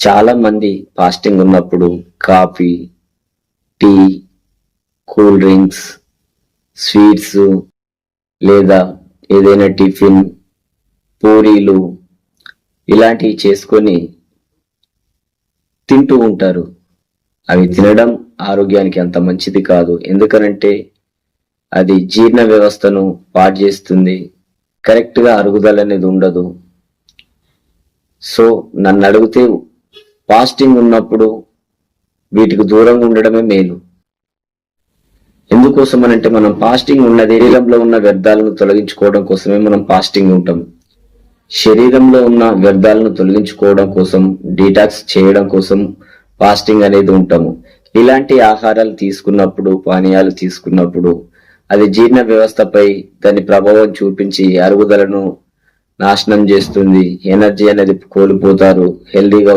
చాలా మంది ఫాస్టింగ్ ఉన్నప్పుడు coffee, tea, cool drinks, sweets లేదా ఏదైనా టిఫిన్, పూరీలు ఇలాంటివి చేసుకొని తింటూ ఉంటారు. అవి తినడం ఆరోగ్యానికి అంత మంచిది కాదు. ఎందుకనంటే అది జీర్ణ వ్యవస్థను పాడు చేస్తుంది. కరెక్ట్ గా అరుగుదల అనేది ఉండదు. సో నన్ను అడిగితే ఫాస్టింగ్ ఉన్నప్పుడు వీటికి దూరంగా ఉండడమే మేలు. ఎందుకోసమనంటే మనం ఫాస్టింగ్ ఉన్నది శరీరంలో ఉన్న వ్యర్థాలను తొలగించుకోవడం కోసమే మనం ఫాస్టింగ్ ఉంటాం. శరీరంలో ఉన్న వ్యర్థాలను తొలగించుకోవడం కోసం, డీటాక్స్ చేయడం కోసం ఫాస్టింగ్ అనేది ఉంటాము. ఇలాంటి ఆహారాలు తీసుకున్నప్పుడు, పానీయాలు తీసుకున్నప్పుడు అది జీర్ణ వ్యవస్థపై దాని ప్రభావం చూపించి అరుగుదలను నాశనం చేస్తుంది. ఎనర్జీ అనేది కోల్పోతారు. హెల్దీగా